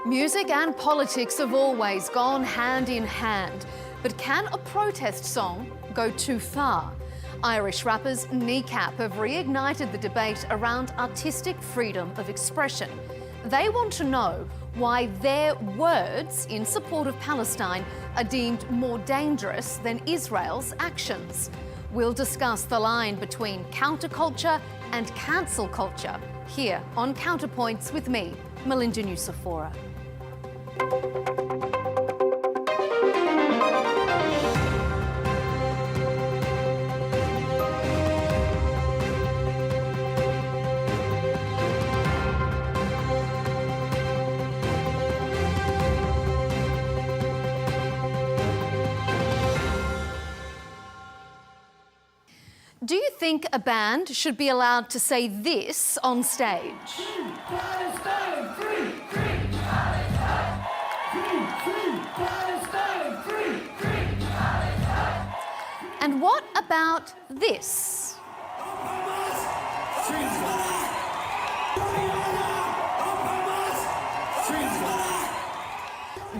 Music and politics have always gone hand in hand, but can a protest song go too far? Irish rappers Kneecap have reignited the debate around artistic freedom of expression. They want to know why their words in support of Palestine are deemed more dangerous than Israel's actions. We'll discuss the line between counterculture and cancel culture here on CounterPoints with me, Melinda Nucifora. Do you think a band should be allowed to say this on stage? Palestine free! Free Palestine! Free Palestine! Free Palestine! And what about this?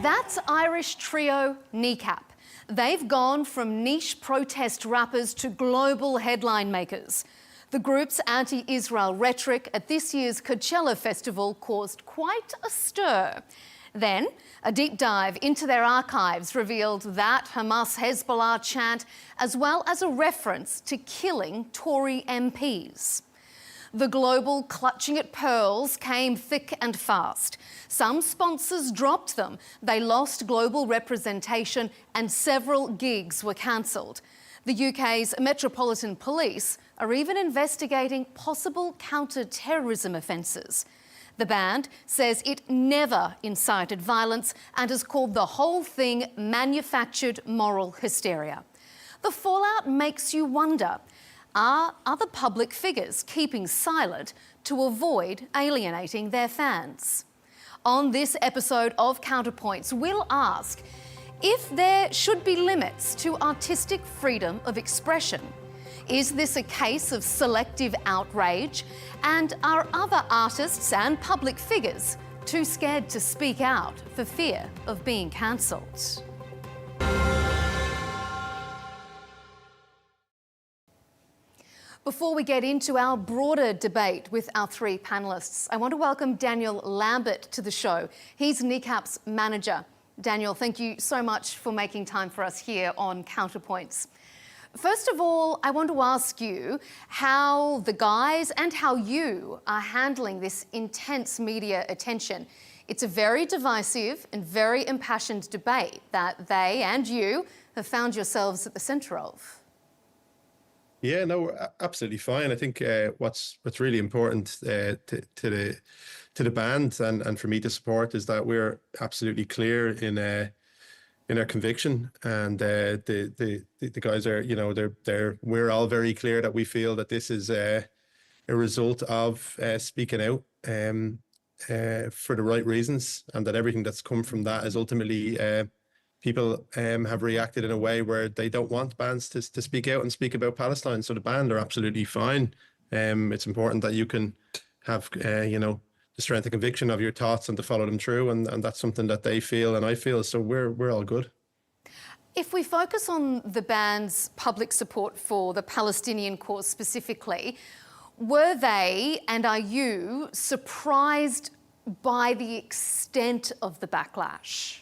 That's Irish trio Kneecap. They've gone from niche protest rappers to global headline makers. The group's anti-Israel rhetoric at this year's Coachella festival caused quite a stir. Then, a deep dive into their archives revealed that Hamas-Hezbollah chant, as well as a reference to killing Tory MPs. The global clutching at pearls came thick and fast. Some sponsors dropped them. They lost global representation and several gigs were cancelled. The UK's Metropolitan Police are even investigating possible counter-terrorism offences. The band says it never incited violence and has called the whole thing manufactured moral hysteria. The fallout makes you wonder, are other public figures keeping silent to avoid alienating their fans? On this episode of CounterPoints, we'll ask if there should be limits to artistic freedom of expression. Is this a case of selective outrage? And are other artists and public figures too scared to speak out for fear of being cancelled? Before we get into our broader debate with our three panellists, I want to welcome Daniel Lambert to the show. He's Kneecap's manager. Daniel, thank you so much for making time for us here on CounterPoints. First of all, I want to ask you how the guys and how you are handling this intense media attention. It's a very divisive and very impassioned debate that they and you have found yourselves at the centre of. Yeah, no, absolutely fine. I think what's really important to the band and for me to support is that we're absolutely clear in our conviction, and the guys are, you know, we're all very clear that we feel that this is a result of speaking out for the right reasons, and that everything that's come from that is ultimately people have reacted in a way where they don't want bands to speak out and speak about Palestine. So the band are absolutely fine. It's important that you can have, you know, the strength and conviction of your thoughts and to follow them through. And that's something that they feel and I feel. So we're all good. If we focus on the band's public support for the Palestinian cause specifically, were they and are you surprised by the extent of the backlash?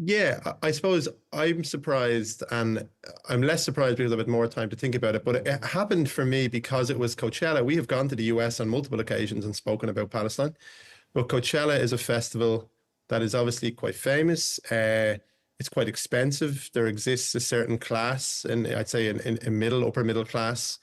Yeah, I suppose I'm surprised, and I'm less surprised because I've had more time to think about it, but it happened for me because it was Coachella. We have gone to the US on multiple occasions and spoken about Palestine, but Coachella is a festival that is obviously quite famous. It's quite expensive. There exists a certain class, and I'd say a upper middle class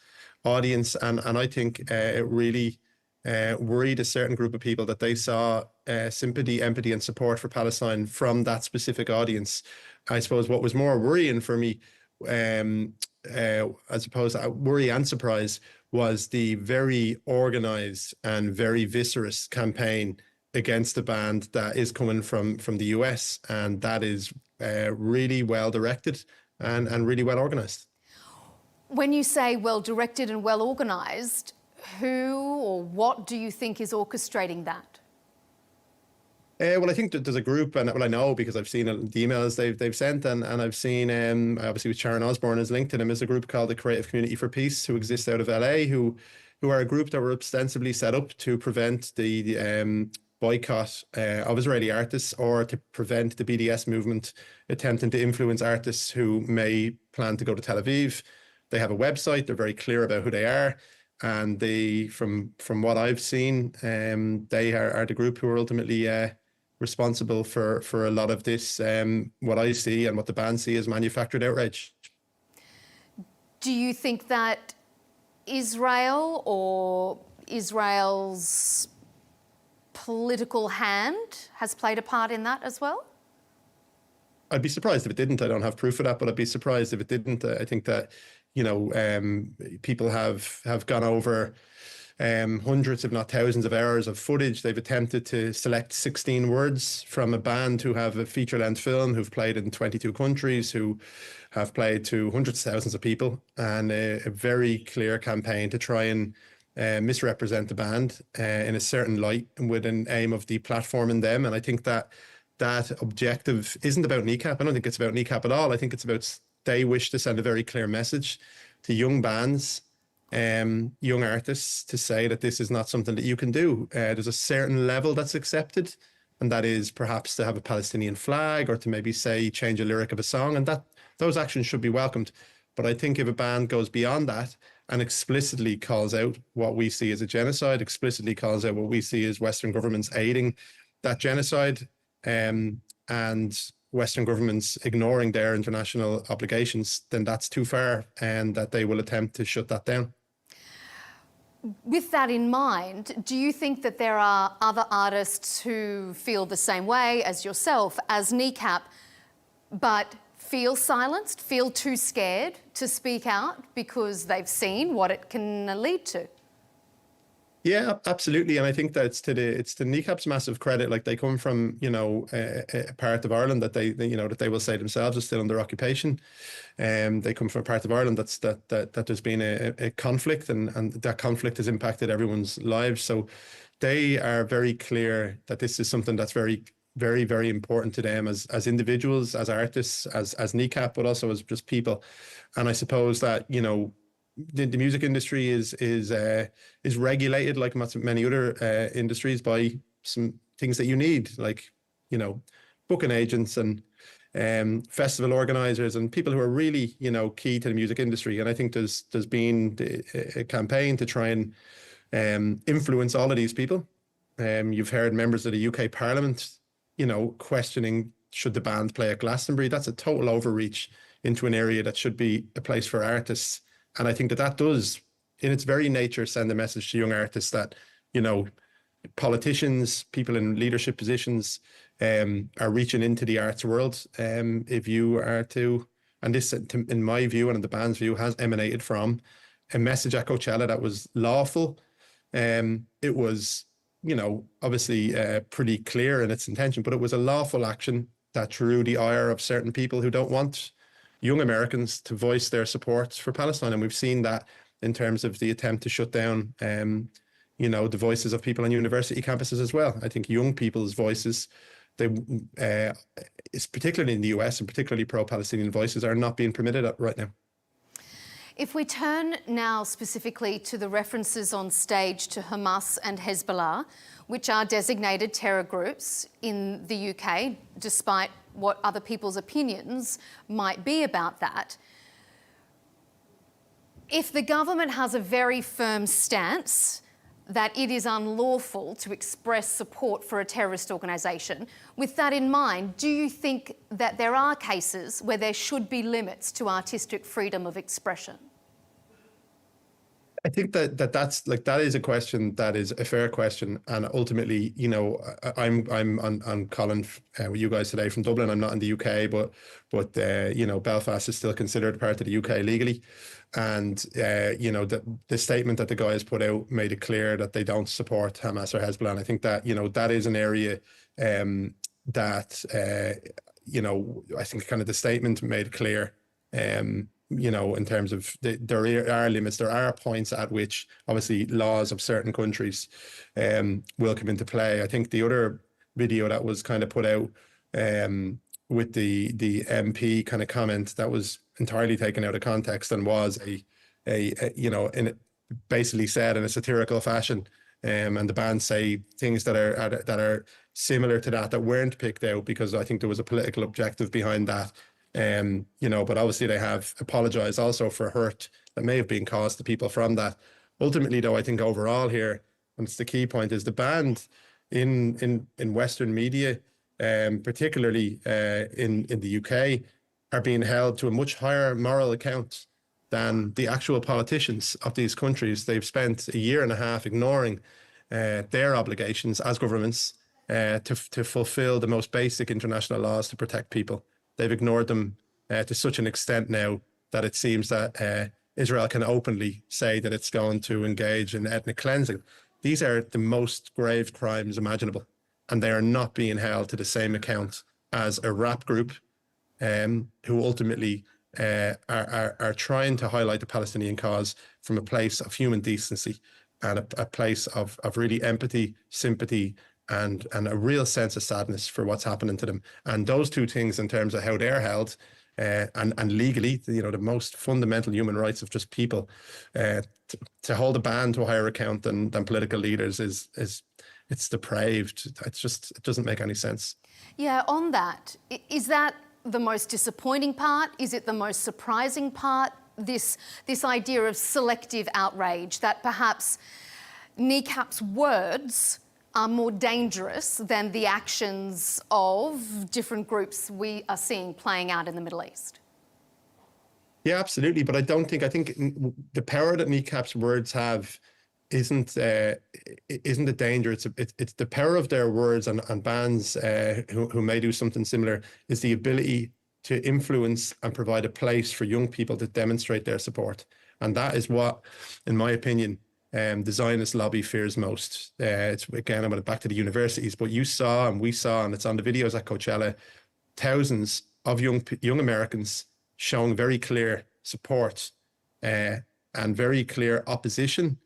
audience, and I think it really worried a certain group of people that they saw sympathy, empathy and support for Palestine from that specific audience. I suppose what was more worrying for me, as opposed to worry and surprise, was the very organised and very viscerous campaign against the band that is coming from the US, and that is really well directed and really well organised. When you say well directed and well organised, who or what do you think is orchestrating that? Well, I think that there's a group, and well, I know because I've seen the emails they've sent, and I've seen obviously with Sharon Osbourne is linked to them, is a group called the Creative Community for Peace, who exists out of LA, who are a group that were ostensibly set up to prevent the boycott of Israeli artists, or to prevent the BDS movement attempting to influence artists who may plan to go to Tel Aviv. They have a website. They're very clear about who they are. And they, from what I've seen, they are the group who are ultimately responsible for a lot of this, what I see and what the band see as manufactured outrage. Do you think that Israel or Israel's political hand has played a part in that as well? I'd be surprised if it didn't. I don't have proof of that, but I'd be surprised if it didn't. I think that, you know, people have gone over hundreds, if not thousands of hours of footage. They've attempted to select 16 words from a band who have a feature-length film, who've played in 22 countries, who have played to hundreds of thousands of people, and a very clear campaign to try and misrepresent the band in a certain light, and with an aim of deplatforming them. And I think that objective isn't about Kneecap. I don't think it's about Kneecap at all. I think it's about, they wish to send a very clear message to young bands, young artists, to say that this is not something that you can do. There's a certain level that's accepted, and that is perhaps to have a Palestinian flag, or to maybe say change a lyric of a song, and that those actions should be welcomed. But I think if a band goes beyond that and explicitly calls out what we see as a genocide, explicitly calls out what we see as Western governments aiding that genocide, and Western governments ignoring their international obligations, then that's too far, and that they will attempt to shut that down. With that in mind, do you think that there are other artists who feel the same way as yourself, as Kneecap, but feel silenced, feel too scared to speak out because they've seen what it can lead to? Yeah, absolutely. And I think that it's to Kneecap's massive credit. Like, they come from, you know, a part of Ireland that they will say themselves is still under occupation. They come from a part of Ireland that there's been a conflict, and that conflict has impacted everyone's lives. So they are very clear that this is something that's very, very, very important to them as individuals, as artists, as Kneecap, but also as just people. And I suppose that, you know, the music industry is regulated, like many other industries, by some things that you need, like, you know, booking agents and festival organizers and people who are really, you know, key to the music industry. And I think there's been a campaign to try and influence all of these people. You've heard members of the UK Parliament, you know, questioning, should the band play at Glastonbury? That's a total overreach into an area that should be a place for artists. And I think that does, in its very nature, send a message to young artists that, you know, politicians, people in leadership positions are reaching into the arts world. If you are to, and this, in my view and in the band's view, has emanated from a message at Coachella that was lawful. It was, you know, obviously pretty clear in its intention, but it was a lawful action that drew the ire of certain people who don't want young Americans to voice their support for Palestine. And we've seen that in terms of the attempt to shut down, you know, the voices of people on university campuses as well. I think young people's voices, it's particularly in the US, and particularly pro-Palestinian voices, are not being permitted right now. If we turn now specifically to the references on stage to Hamas and Hezbollah, which are designated terror groups in the UK, despite what other people's opinions might be about that, if the government has a very firm stance that it is unlawful to express support for a terrorist organisation, with that in mind, do you think that there are cases where there should be limits to artistic freedom of expression? I think that's like, that is a question that is a fair question, and ultimately, you know, I'm on Colin with you guys today from Dublin. I'm not in the UK, but you know, Belfast is still considered part of the UK legally, and you know, the statement that the guys put out made it clear that they don't support Hamas or Hezbollah. And I think that, you know, that is an area that you know, I think kind of the statement made clear. You know, in terms of there are limits, there are points at which obviously laws of certain countries will come into play. I think the other video that was kind of put out with the MP kind of comment that was entirely taken out of context and was basically said in a satirical fashion. And the band say things that are similar to that weren't picked out because I think there was a political objective behind that. But obviously they have apologized also for hurt that may have been caused to people from that. Ultimately, though, I think overall here, and it's the key point, is the band in Western media, particularly in the UK, are being held to a much higher moral account than the actual politicians of these countries. They've spent a year and a half ignoring their obligations as governments to fulfill the most basic international laws to protect people. They've ignored them to such an extent now that it seems that Israel can openly say that it's going to engage in ethnic cleansing. These are the most grave crimes imaginable, and they are not being held to the same account as a rap group who ultimately are trying to highlight the Palestinian cause from a place of human decency and a place of really empathy, sympathy, and a real sense of sadness for what's happening to them. And those two things in terms of how they're held and legally, the most fundamental human rights of just people, to hold a band to a higher account than political leaders it's depraved. It doesn't make any sense. Yeah, on that, is that the most disappointing part? Is it the most surprising part? This idea of selective outrage, that perhaps Kneecap's words are more dangerous than the actions of different groups we are seeing playing out in the Middle East. Yeah, absolutely. But I think the power that Kneecap's words have isn't a danger. It's the power of their words, and bands who may do something similar is the ability to influence and provide a place for young people to demonstrate their support. And that is what, in my opinion, the Zionist lobby fears most. It's again, I'm going back to the universities, but we saw, and it's on the videos at Coachella, thousands of young Americans showing very clear support and very clear opposition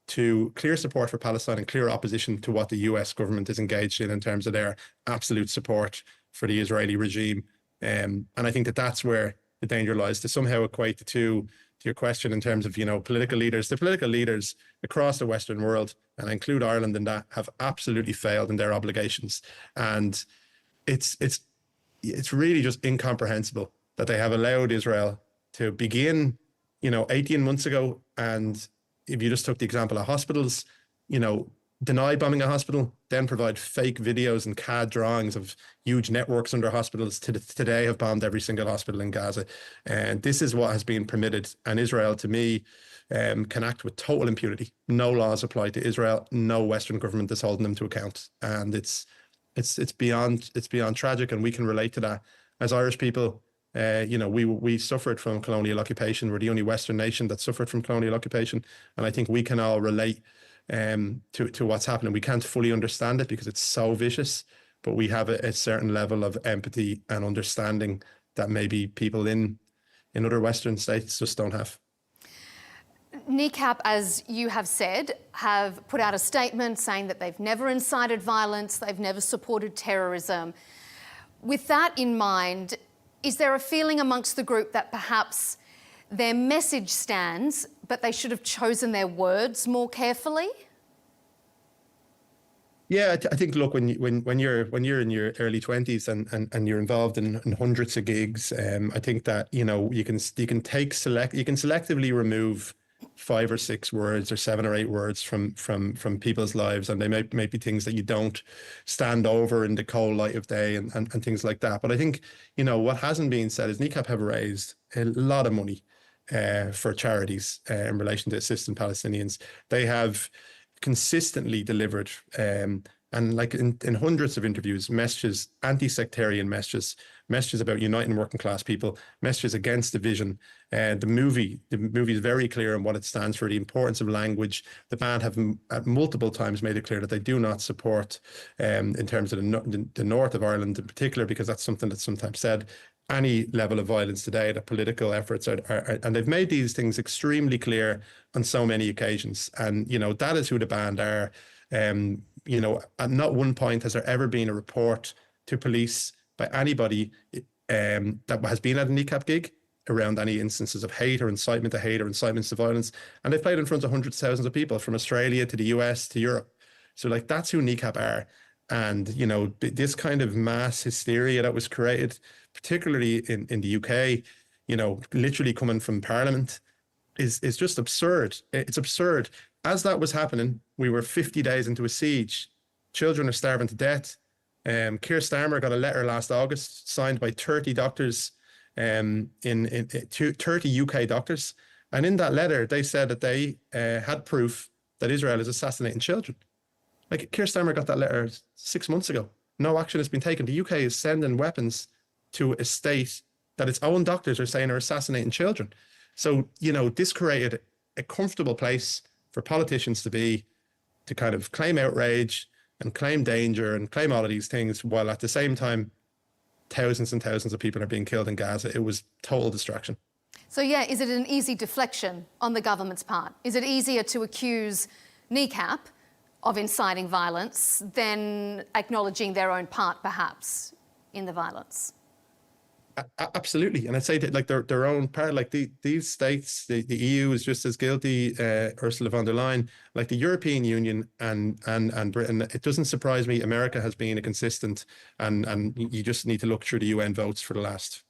to clear support for Palestine and clear opposition to what the US government is engaged in terms of their absolute support for the Israeli regime. And I think that's where the danger lies, to somehow equate the two. To your question in terms of, political leaders, the political leaders across the Western world, and I include Ireland in that, have absolutely failed in their obligations. And it's really just incomprehensible that they have allowed Israel to begin, 18 months ago. And if you just took the example of hospitals, deny bombing a hospital, then provide fake videos and CAD drawings of huge networks under hospitals, today have bombed every single hospital in Gaza. And this is what has been permitted. And Israel, to me, can act with total impunity. No laws apply to Israel. No Western government is holding them to account. And it's beyond tragic, and we can relate to that. As Irish people, we suffered from colonial occupation. We're the only Western nation that suffered from colonial occupation. And I think we can all relate to what's happening. We can't fully understand it because it's so vicious, but we have a certain level of empathy and understanding that maybe people in other Western states just don't have. Kneecap, as you have said, have put out a statement saying that they've never incited violence, they've never supported terrorism. With that in mind, is there a feeling amongst the group that perhaps their message stands, but they should have chosen their words more carefully? Yeah, I think, look, when you're in your early 20s and you're involved in hundreds of gigs, I think that you can selectively remove 5 or 6 words or 7 or 8 words from people's lives, and they may be things that you don't stand over in the cold light of day and things like that. But I think what hasn't been said is Kneecap have raised a lot of money for charities in relation to assisting Palestinians. They have consistently delivered, and like in hundreds of interviews, messages, anti-sectarian messages about uniting working class people, messages against division. The movie is very clear on what it stands for, the importance of language. The band have at multiple times made it clear that they do not support, in terms of the north of Ireland in particular, because that's something that's sometimes said, any level of violence today, that political efforts are, and they've made these things extremely clear on so many occasions. And, that is who the band are. at not one point has there ever been a report to police by anybody that has been at a Kneecap gig around any instances of hate or incitement to hate or incitement to violence. And they've played in front of hundreds of thousands of people from Australia to the US to Europe. So like that's who Kneecap are. And, this kind of mass hysteria that was created, particularly in the UK, literally coming from Parliament, is just absurd. It's absurd. As that was happening, we were 50 days into a siege. Children are starving to death. Keir Starmer got a letter last August signed by 30 doctors, in 30 UK doctors. And in that letter, they said that they had proof that Israel is assassinating children. Like Keir Starmer got that letter 6 months ago. No action has been taken. The UK is sending weapons to a state that its own doctors are saying are assassinating children. So, this created a comfortable place for politicians to kind of claim outrage and claim danger and claim all of these things, while at the same time, thousands and thousands of people are being killed in Gaza. It was total distraction. So, is it an easy deflection on the government's part? Is it easier to accuse Kneecap of inciting violence than acknowledging their own part, perhaps, in the violence? Absolutely. And I'd say that like their own part, like these states, the EU is just as guilty, Ursula von der Leyen, like the European Union and Britain. It doesn't surprise me. America has been a consistent, and you just need to look through the UN votes for the last,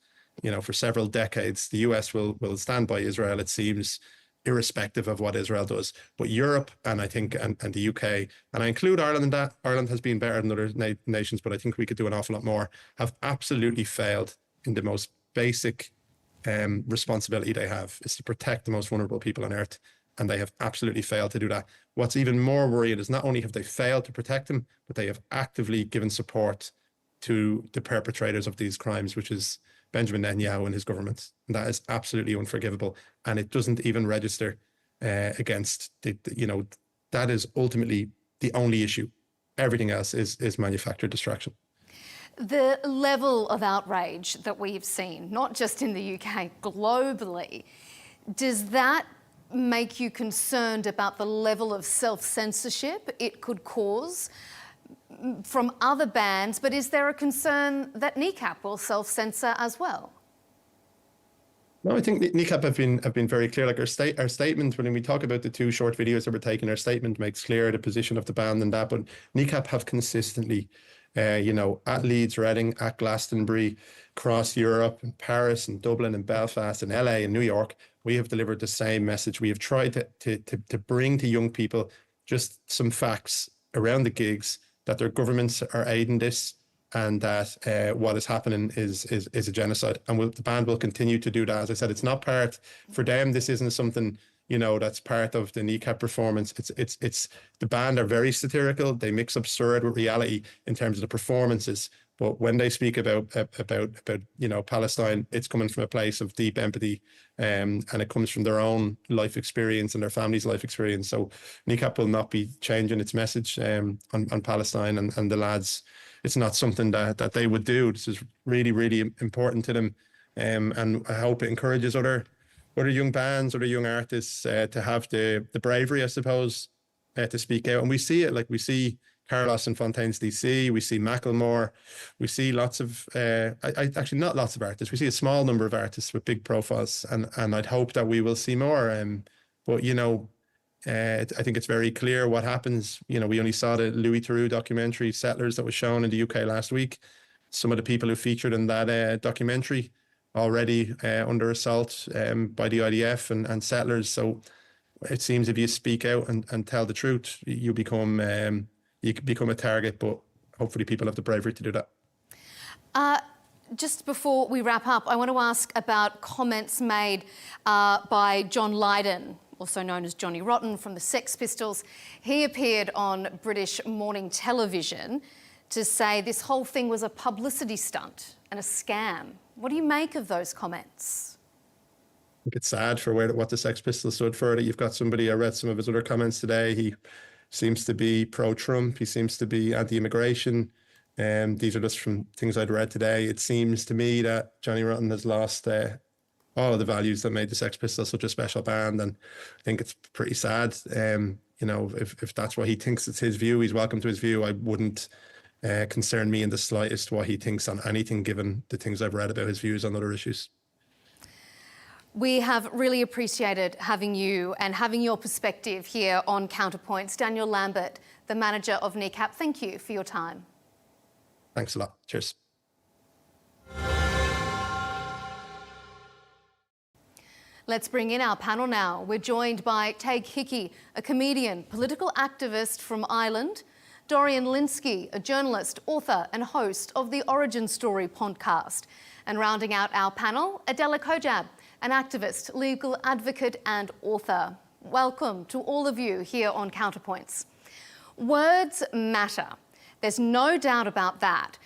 for several decades. The US will stand by Israel, it seems, irrespective of what Israel does. But Europe and I think and the UK, and I include Ireland in that. Ireland has been better than other nations, but I think we could do an awful lot more, have absolutely failed in the most basic responsibility they have, is to protect the most vulnerable people on earth. And they have absolutely failed to do that. What's even more worrying is not only have they failed to protect them, but they have actively given support to the perpetrators of these crimes, which is Benjamin Netanyahu and his government. And that is absolutely unforgivable. And it doesn't even register against that is ultimately the only issue. Everything else is manufactured distraction. The level of outrage that we've seen, not just in the UK, globally, does that make you concerned about the level of self-censorship it could cause from other bands? But is there a concern that Kneecap will self-censor as well? No, I think Kneecap have been very clear. Like our statement, when we talk about the two short videos that were taken, our statement makes clear the position of the band and that. But Kneecap have consistently, at Leeds, Reading, at Glastonbury, across Europe, in Paris, and Dublin, and Belfast, and LA, and New York, we have delivered the same message. We have tried to bring to young people just some facts around the gigs, that their governments are aiding this, and that what is happening is a genocide. And the band will continue to do that. As I said, it's not part, for them, this isn't something, that's part of the Kneecap performance. It's the band are very satirical. They mix absurd with reality in terms of the performances. But when they speak about Palestine, it's coming from a place of deep empathy, and it comes from their own life experience and their family's life experience. So Kneecap will not be changing its message on Palestine and the lads. It's not something that they would do. This is really, really important to them, and I hope it encourages other young bands, other young artists to have the bravery, I suppose, to speak out. And we see it, like we see Carlos and Fontaine's DC, we see Macklemore, we see lots of, actually not lots of artists, we see a small number of artists with big profiles, and I'd hope that we will see more. But, I think it's very clear what happens. We only saw the Louis Theroux documentary, Settlers, that was shown in the UK last week. Some of the people who featured in that documentary already under assault by the IDF and settlers. So it seems if you speak out and tell the truth, you become a target, but hopefully people have the bravery to do that. Just before we wrap up, I want to ask about comments made by John Lydon, also known as Johnny Rotten, from the Sex Pistols. He appeared on British morning television to say this whole thing was a publicity stunt and a scam. What do you make of those comments? I think it's sad for what the Sex Pistols stood for. That you've got somebody, I read some of his other comments today. He seems to be pro-Trump. He seems to be anti-immigration. These are just from things I'd read today. It seems to me that Johnny Rotten has lost all of the values that made the Sex Pistols such a special band, and I think it's pretty sad. you know, if that's what he thinks it's his view, he's welcome to his view. I wouldn't concern me in the slightest what he thinks on anything, given the things I've read about his views on other issues. We have really appreciated having you and having your perspective here on Counterpoints. Daniel Lambert, the manager of Kneecap, thank you for your time. Thanks a lot. Cheers. Let's bring in our panel now. We're joined by Tadgh Hickey, a comedian, political activist from Ireland, Dorian Lynskey, a journalist, author and host of the Origin Story podcast. And rounding out our panel, Adela Cojab, an activist, legal advocate and author. Welcome to all of you here on Counterpoints. Words matter. There's no doubt about that.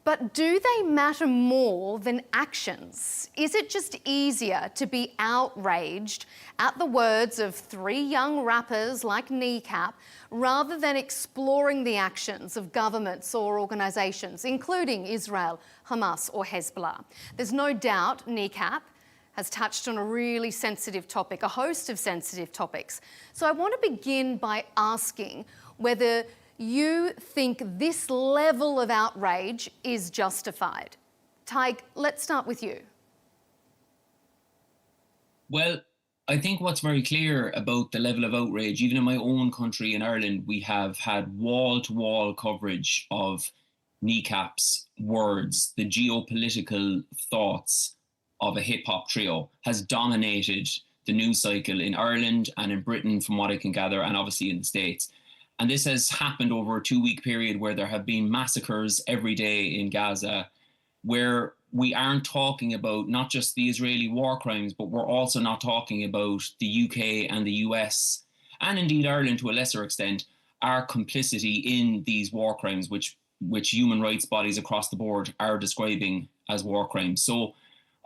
But do they matter more than actions? Is it just easier to be outraged at the words of three young rappers like Kneecap rather than exploring the actions of governments or organisations, including Israel, Hamas or Hezbollah? There's no doubt Kneecap has touched on a really sensitive topic, a host of sensitive topics. So I want to begin by asking whether you think this level of outrage is justified. Tadgh, let's start with you. Well, I think what's very clear about the level of outrage, even in my own country in Ireland, we have had wall-to-wall coverage of Kneecap's words. The geopolitical thoughts of a hip-hop trio has dominated the news cycle in Ireland and in Britain, from what I can gather, and obviously in the States. And this has happened over a 2-week period where there have been massacres every day in Gaza, where we aren't talking about not just the Israeli war crimes, but we're also not talking about the UK and the US, and indeed Ireland to a lesser extent, our complicity in these war crimes, which human rights bodies across the board are describing as war crimes. So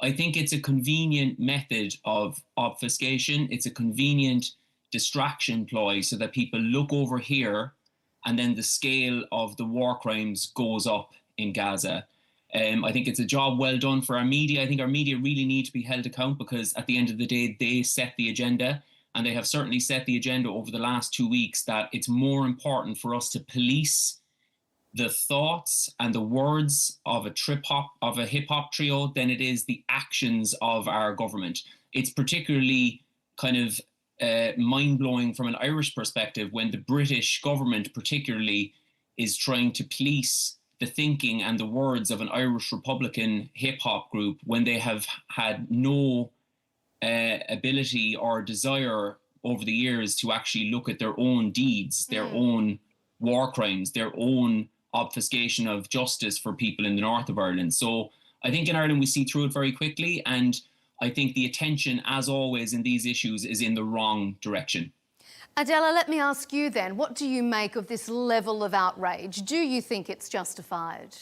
I think it's a convenient method of obfuscation. It's a convenient distraction ploy so that people look over here and then the scale of the war crimes goes up in Gaza. I think it's a job well done for our media. I think our media really need to be held account, because at the end of the day, they set the agenda, and they have certainly set the agenda over the last 2 weeks that it's more important for us to police the thoughts and the words of a hip hop trio than it is the actions of our government. It's particularly kind of mind-blowing from an Irish perspective when the British government particularly is trying to police the thinking and the words of an Irish Republican hip-hop group when they have had no ability or desire over the years to actually look at their own deeds, their own war crimes, their own obfuscation of justice for people in the north of Ireland. So I think in Ireland we see through it very quickly, and I think the attention, as always, in these issues is in the wrong direction. Adela, let me ask you then, what do you make of this level of outrage? Do you think it's justified?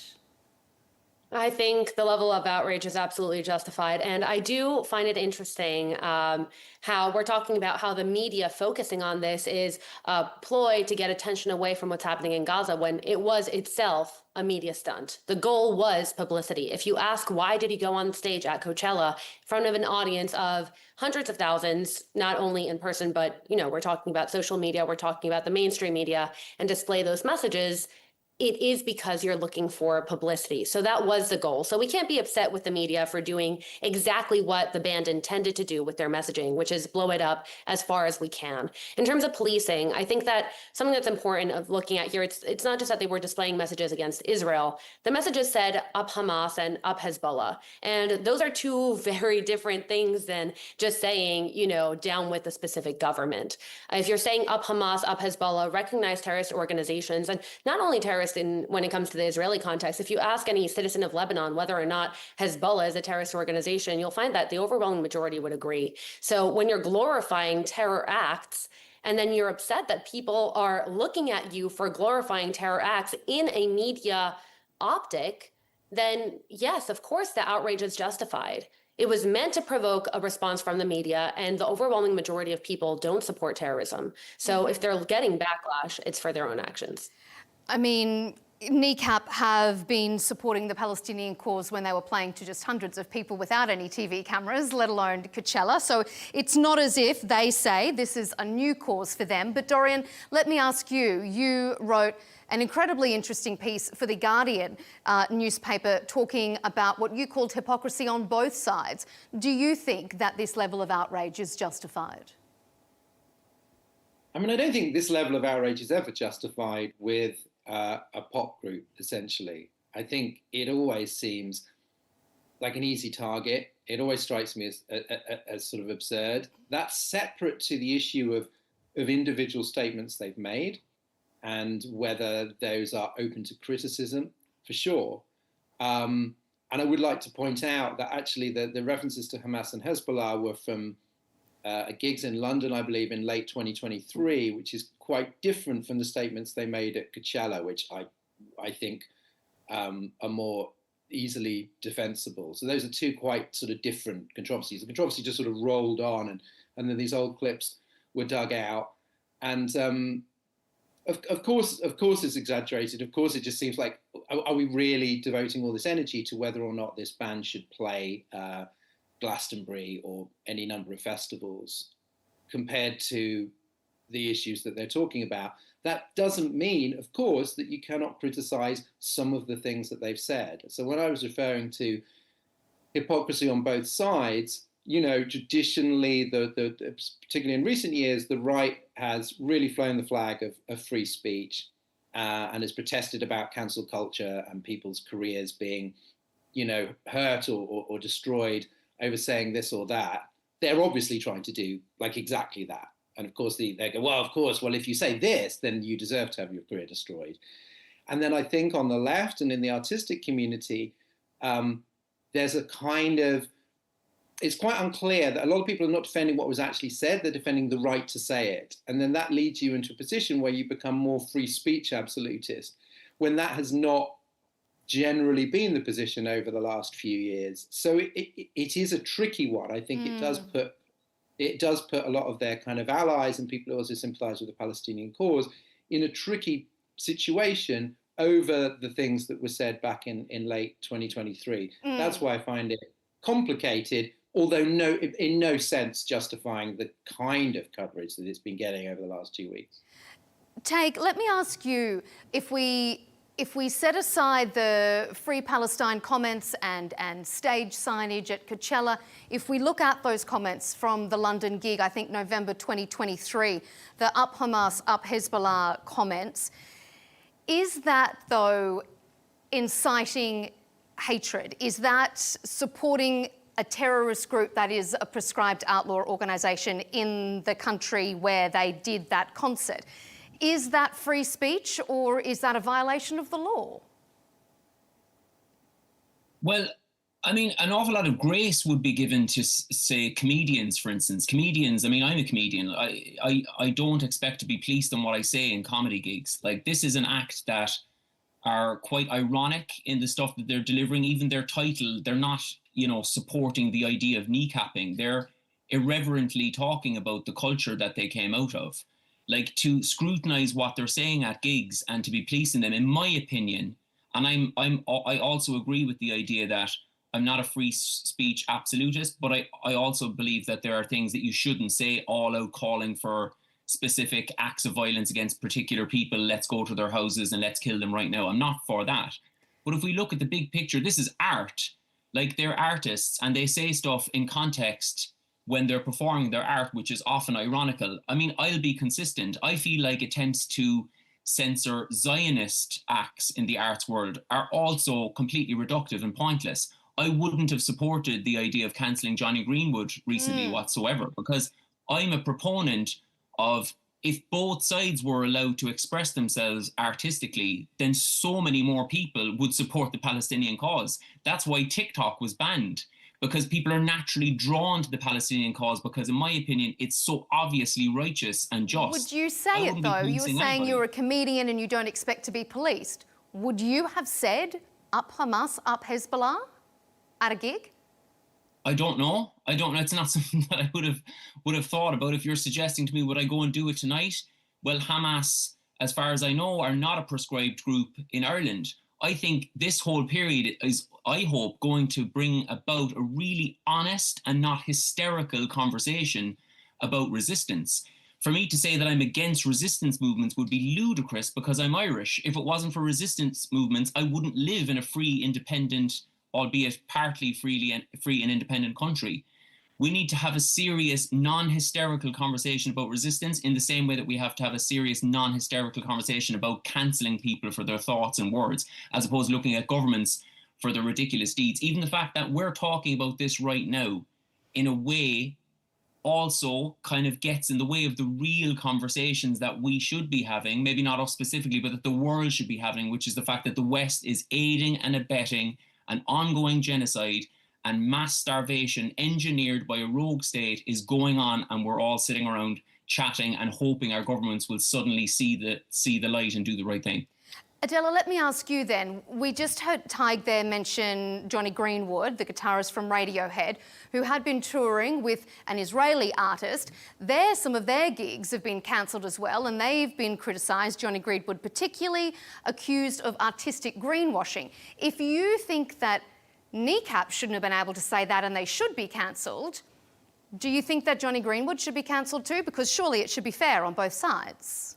I think the level of outrage is absolutely justified. And I do find it interesting how we're talking about how the media focusing on this is a ploy to get attention away from what's happening in Gaza, when it was itself a media stunt. The goal was publicity. If you ask why did he go on stage at Coachella in front of an audience of hundreds of thousands, not only in person, but we're talking about social media, we're talking about the mainstream media, and display those messages, it is because you're looking for publicity. So that was the goal. So we can't be upset with the media for doing exactly what the band intended to do with their messaging, which is blow it up as far as we can. In terms of policing, I think that something that's important of looking at here, it's not just that they were displaying messages against Israel. The messages said up Hamas and up Hezbollah. And those are two very different things than just saying, down with the specific government. If you're saying up Hamas, up Hezbollah, recognize terrorist organizations, and not only terrorist when it comes to the Israeli context. If you ask any citizen of Lebanon whether or not Hezbollah is a terrorist organization, you'll find that the overwhelming majority would agree. So when you're glorifying terror acts, and then you're upset that people are looking at you for glorifying terror acts in a media optic, then yes, of course, the outrage is justified. It was meant to provoke a response from the media, and the overwhelming majority of people don't support terrorism. So if they're getting backlash, it's for their own actions. I mean, Kneecap have been supporting the Palestinian cause when they were playing to just hundreds of people without any TV cameras, let alone Coachella. So it's not as if they say this is a new cause for them. But Dorian, let me ask you, you wrote an incredibly interesting piece for The Guardian newspaper talking about what you called hypocrisy on both sides. Do you think that this level of outrage is justified? I mean, I don't think this level of outrage is ever justified with a pop group, essentially. I think it always seems like an easy target. It always strikes me as sort of absurd. That's separate to the issue of individual statements they've made and whether those are open to criticism, for sure. And I would like to point out that actually the references to Hamas and Hezbollah were from gigs in London, I believe, in late 2023, which is quite different from the statements they made at Coachella, which I think are more easily defensible. So those are two quite sort of different controversies. The controversy just sort of rolled on, and then these old clips were dug out. And of course it's exaggerated. Of course, it just seems like, are we really devoting all this energy to whether or not this band should play Glastonbury or any number of festivals compared to the issues that they're talking about? That doesn't mean, of course, that you cannot criticize some of the things that they've said. So when I was referring to hypocrisy on both sides, you know, traditionally, particularly in recent years, the right has really flown the flag of free speech and has protested about cancel culture and people's careers being, you know, hurt or destroyed over saying this or that. They're obviously trying to do like exactly that. And of course, they go, well, of course, well, if you say this, then you deserve to have your career destroyed. And then I think on the left and in the artistic community, there's a kind of, it's quite unclear that a lot of people are not defending what was actually said, they're defending the right to say it. And then that leads you into a position where you become more free speech absolutist, when that has not generally been the position over the last few years. So it is a tricky one. I think it does put a lot of their kind of allies and people who also sympathize with the Palestinian cause in a tricky situation over the things that were said back in late 2023. That's why I find it complicated, although in no sense justifying the kind of coverage that it's been getting over the last 2 weeks. Tadgh, let me ask you, if we set aside the Free Palestine comments and stage signage at Coachella, if we look at those comments from the London gig, I think November 2023, the Up Hamas, Up Hezbollah comments, is that, though, inciting hatred? Is that supporting a terrorist group that is a prescribed outlaw organisation in the country where they did that concert? Is that free speech or is that a violation of the law? Well, I mean, an awful lot of grace would be given to, say, comedians, for instance. Comedians, I mean, I'm a comedian. I don't expect to be policed on what I say in comedy gigs. Like, this is an act that are quite ironic in the stuff that they're delivering. Even their title, they're not, you know, supporting the idea of kneecapping. They're irreverently talking about the culture that they came out of. Like, to scrutinize what they're saying at gigs and to be policing them, in my opinion, and I also agree with the idea that I'm not a free speech absolutist, but I also believe that there are things that you shouldn't say all out calling for specific acts of violence against particular people. Let's go to their houses and let's kill them right now. I'm not for that. But if we look at the big picture, this is art. Like, they're artists and they say stuff in context when they're performing their art, which is often ironical. I mean, I'll be consistent. I feel like attempts to censor Zionist acts in the arts world are also completely reductive and pointless. I wouldn't have supported the idea of cancelling Johnny Greenwood recently whatsoever, because I'm a proponent of, if both sides were allowed to express themselves artistically, then so many more people would support the Palestinian cause. That's why TikTok was banned, because people are naturally drawn to the Palestinian cause because, in my opinion, it's so obviously righteous and just. Would you say it, though? You were saying you're a comedian and you don't expect to be policed. Would you have said, Up Hamas, Up Hezbollah at a gig? I don't know. It's not something that I would have thought about. If you're suggesting to me, would I go and do it tonight? Well, Hamas as far as I know, are not a proscribed group in Ireland. I think this whole period is, I hope, going to bring about a really honest and not hysterical conversation about resistance. For me to say that I'm against resistance movements would be ludicrous because I'm Irish. If it wasn't for resistance movements, I wouldn't live in a free, independent, albeit partly free and independent country. We need to have a serious, non-hysterical conversation about resistance in the same way that we have to have a serious, non-hysterical conversation about cancelling people for their thoughts and words, as opposed to looking at governments for their ridiculous deeds. Even the fact that we're talking about this right now, in a way, also kind of gets in the way of the real conversations that we should be having, maybe not us specifically, but that the world should be having, which is the fact that the West is aiding and abetting an ongoing genocide and mass starvation engineered by a rogue state is going on, and we're all sitting around chatting and hoping our governments will suddenly see the light and do the right thing. Adela, let me ask you then. We just heard Tadgh there mention Johnny Greenwood, the guitarist from Radiohead, who had been touring with an Israeli artist. Some of their gigs have been cancelled as well, and they've been criticised, Johnny Greenwood particularly, accused of artistic greenwashing. If you think that Kneecap shouldn't have been able to say that and they should be cancelled, do you think that Johnny Greenwood should be cancelled too? Because surely it should be fair on both sides.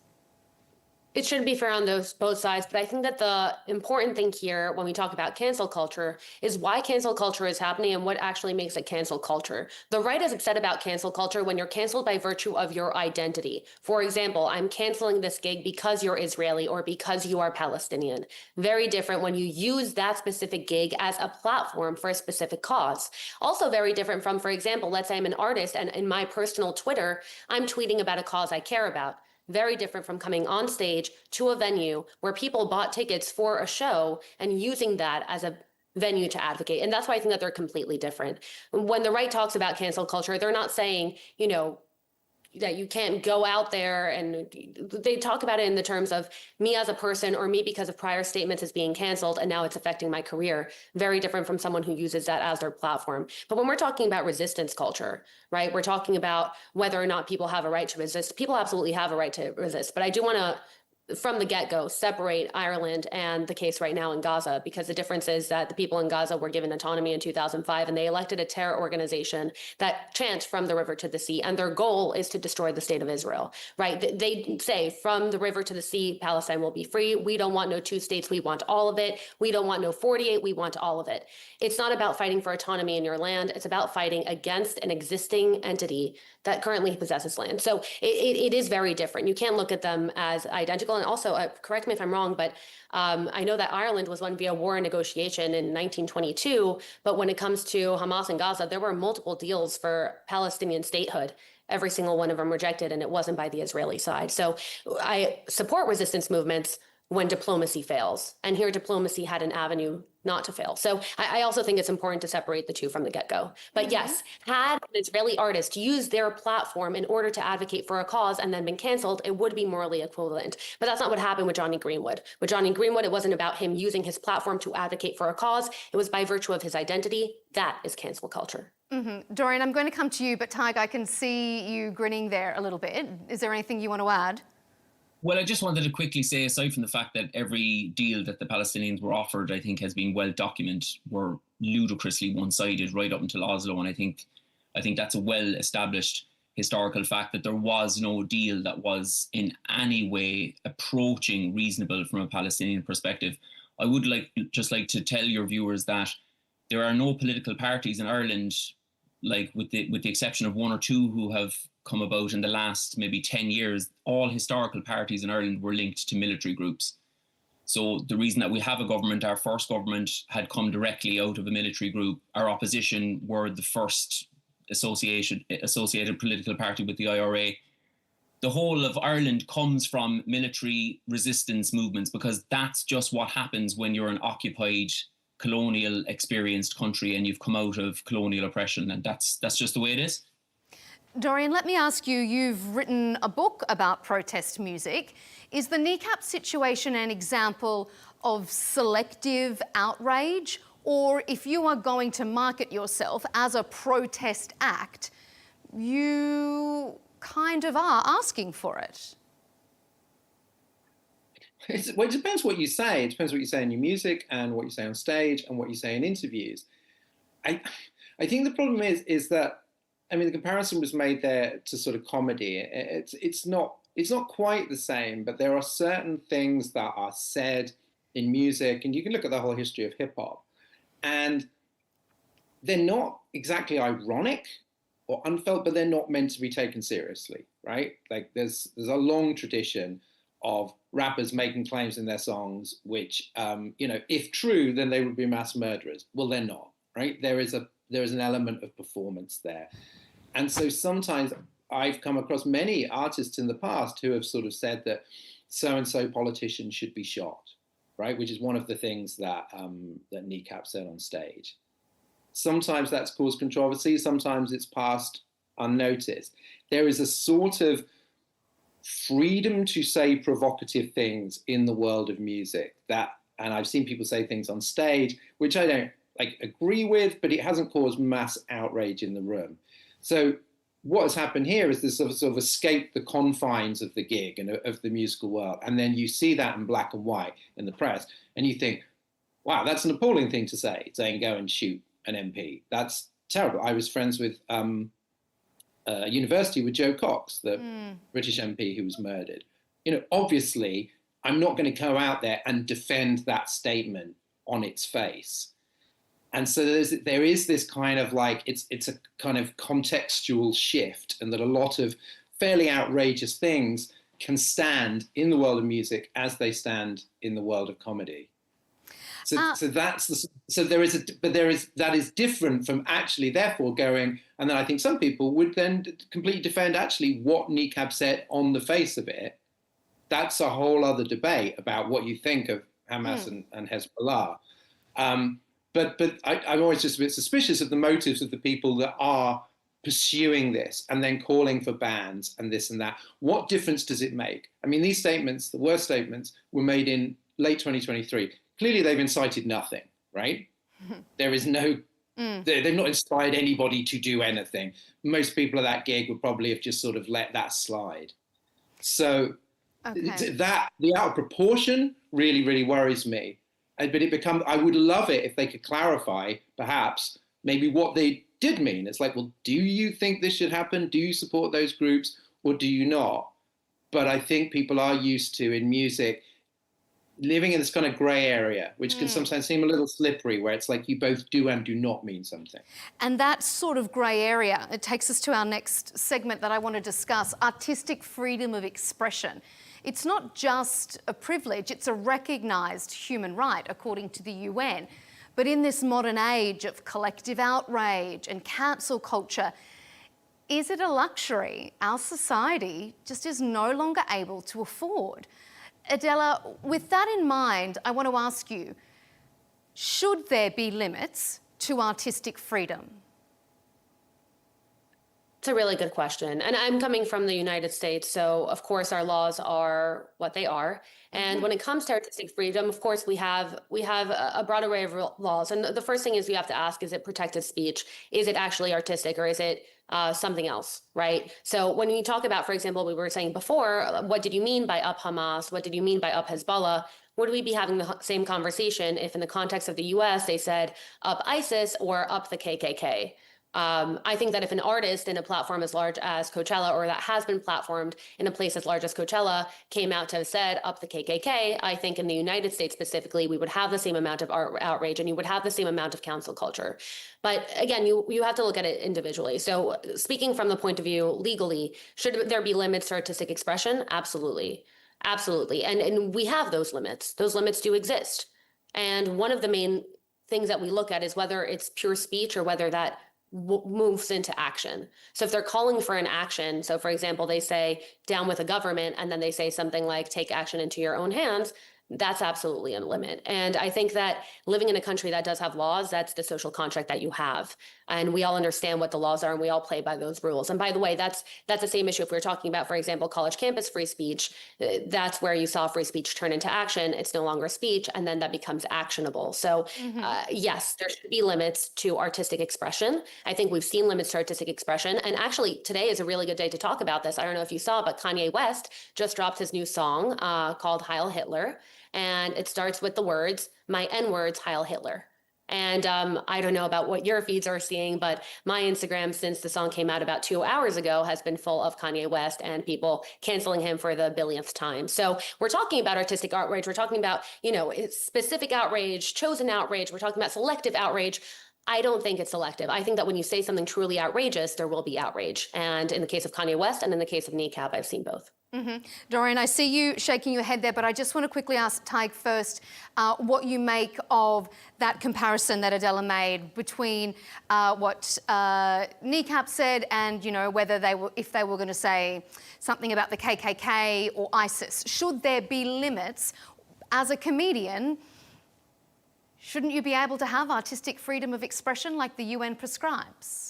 It should be fair on both sides, but I think that the important thing here when we talk about cancel culture is why cancel culture is happening and what actually makes it cancel culture. The right is upset about cancel culture when you're canceled by virtue of your identity. For example, I'm canceling this gig because you're Israeli or because you are Palestinian. Very different when you use that specific gig as a platform for a specific cause. Also very different from, for example, let's say I'm an artist and in my personal Twitter, I'm tweeting about a cause I care about. Very different from coming on stage to a venue where people bought tickets for a show and using that as a venue to advocate. And that's why I think that they're completely different. When the right talks about cancel culture, they're not saying, you know, that you can't go out there, and they talk about it in the terms of me as a person or me because of prior statements is being canceled and now it's affecting my career. Very different from someone who uses that as their platform. But when we're talking about resistance culture, right, we're talking about whether or not people have a right to resist. People absolutely have a right to resist. But I do want to, from the get-go, separate Ireland and the case right now in Gaza, because the difference is that the people in Gaza were given autonomy in 2005 and they elected a terror organization that chants from the river to the sea, and their goal is to destroy the state of Israel, right? They say from the river to the sea, Palestine will be free. We don't want no two states. We want all of it. We don't want no 48. We want all of it. It's not about fighting for autonomy in your land. It's about fighting against an existing entity that currently possesses land. So it is very different. You can't look at them as identical. And also, correct me if I'm wrong, but I know that Ireland was won via war and negotiation in 1922. But when it comes to Hamas and Gaza, there were multiple deals for Palestinian statehood. Every single one of them rejected, and it wasn't by the Israeli side. So I support resistance movements when diplomacy fails. And here diplomacy had an avenue not to fail. So I also think it's important to separate the two from the get-go. But yes, had an Israeli artist used their platform in order to advocate for a cause and then been canceled, it would be morally equivalent. But that's not what happened with Johnny Greenwood. With Johnny Greenwood, it wasn't about him using his platform to advocate for a cause. It was by virtue of his identity. That is cancel culture. Dorian, I'm going to come to you, but Tadgh, I can see you grinning there a little bit. Is there anything you want to add? Well, I just wanted to quickly say, aside from the fact that every deal that the Palestinians were offered, I think, has been well documented, were ludicrously one-sided right up until Oslo. And I think that's a well-established historical fact that there was no deal that was in any way approaching reasonable from a Palestinian perspective. I would just like to tell your viewers that there are no political parties in Ireland, like with the exception of one or two who have come about in the last maybe 10 years, all historical parties in Ireland were linked to military groups. So the reason that we have a government, our first government had come directly out of a military group. Our opposition were the first associated political party with the IRA. The whole of Ireland comes from military resistance movements, because that's just what happens when you're an occupied, colonial experienced country and you've come out of colonial oppression, and that's just the way it is. Dorian, let me ask you, you've written a book about protest music. Is the Kneecap situation an example of selective outrage? Or if you are going to market yourself as a protest act, you kind of are asking for it? Well, it depends what you say. It depends what you say in your music and what you say on stage and what you say in interviews. I think the problem is that, I mean, the comparison was made there to sort of comedy. It's not quite the same, but there are certain things that are said in music, and you can look at the whole history of hip hop, and they're not exactly ironic or unfelt, but they're not meant to be taken seriously, right? Like there's a long tradition of rappers making claims in their songs, which, if true, then they would be mass murderers. Well, they're not, right? There is an element of performance there. And so sometimes I've come across many artists in the past who have sort of said that so-and-so politician should be shot, right? Which is one of the things that Kneecap said on stage. Sometimes that's caused controversy. Sometimes it's passed unnoticed. There is a sort of freedom to say provocative things in the world of music and I've seen people say things on stage, which I don't agree with, but it hasn't caused mass outrage in the room. So what has happened here is this sort of escaped the confines of the gig and of the musical world. And then you see that in black and white in the press and you think, wow, that's an appalling thing to say, saying go and shoot an MP. That's terrible. I was friends with university with Joe Cox, the British MP who was murdered. Obviously, I'm not going to go out there and defend that statement on its face. And so there is this kind of it's a kind of contextual shift, and that a lot of fairly outrageous things can stand in the world of music as they stand in the world of comedy. So that is different from actually therefore going, and then I think some people would then completely defend actually what Kneecap said on the face of it. That's a whole other debate about what you think of Hamas and Hezbollah. But I'm always just a bit suspicious of the motives of the people that are pursuing this and then calling for bans and this and that. What difference does it make? I mean, these statements, the worst statements, were made in late 2023. Clearly, they've incited nothing, right? There is no, they've not inspired anybody to do anything. Most people at that gig would probably have just sort of let that slide. So that the out of proportion really, really worries me. But I would love it if they could clarify, perhaps, maybe what they did mean. It's like, well, do you think this should happen? Do you support those groups or do you not? But I think people are used to, in music, living in this kind of gray area, which can sometimes seem a little slippery, where it's like you both do and do not mean something. And that sort of grey area, it takes us to our next segment that I want to discuss, artistic freedom of expression. It's not just a privilege, it's a recognised human right, according to the UN. But in this modern age of collective outrage and cancel culture, is it a luxury our society just is no longer able to afford? Adela, with that in mind, I want to ask you, should there be limits to artistic freedom? It's a really good question. And I'm coming from the United States, so of course our laws are what they are. And when it comes to artistic freedom, of course, we have a broad array of laws. And the first thing is we have to ask, is it protected speech? Is it actually artistic, or is it something else, right? So when you talk about, for example, we were saying before, what did you mean by up Hamas? What did you mean by up Hezbollah? Would we be having the same conversation if in the context of the US, they said up ISIS or up the KKK? I think that if an artist in a platform as large as Coachella, or that has been platformed in a place as large as Coachella, came out to have said up the KKK, I think in the United States specifically, we would have the same amount of outrage and you would have the same amount of cancel culture. But again, you have to look at it individually. So speaking from the point of view legally, should there be limits to artistic expression? Absolutely. Absolutely. And we have those limits. Those limits do exist. And one of the main things that we look at is whether it's pure speech or whether that moves into action. So if they're calling for an action, so for example, they say down with the government, and then they say something like take action into your own hands, that's absolutely a limit. And I think that living in a country that does have laws, that's the social contract that you have. And we all understand what the laws are and we all play by those rules. And by the way, that's the same issue if we're talking about, for example, college campus free speech. That's where you saw free speech turn into action. It's no longer speech, and then that becomes actionable. So yes, there should be limits to artistic expression. I think we've seen limits to artistic expression. And actually, today is a really good day to talk about this. I don't know if you saw, but Kanye West just dropped his new song called Heil Hitler. And it starts with the words, my N-words, Heil Hitler. And I don't know about what your feeds are seeing, but my Instagram, since the song came out about 2 hours ago, has been full of Kanye West and people canceling him for the billionth time. So we're talking about artistic outrage. We're talking about, specific outrage, chosen outrage. We're talking about selective outrage. I don't think it's selective. I think that when you say something truly outrageous, there will be outrage. And in the case of Kanye West and in the case of Kneecap, I've seen both. Dorian, I see you shaking your head there, but I just want to quickly ask Tadgh first what you make of that comparison that Adela made between what Kneecap said and, whether if they were going to say something about the KKK or ISIS. Should there be limits? As a comedian, shouldn't you be able to have artistic freedom of expression like the UN prescribes?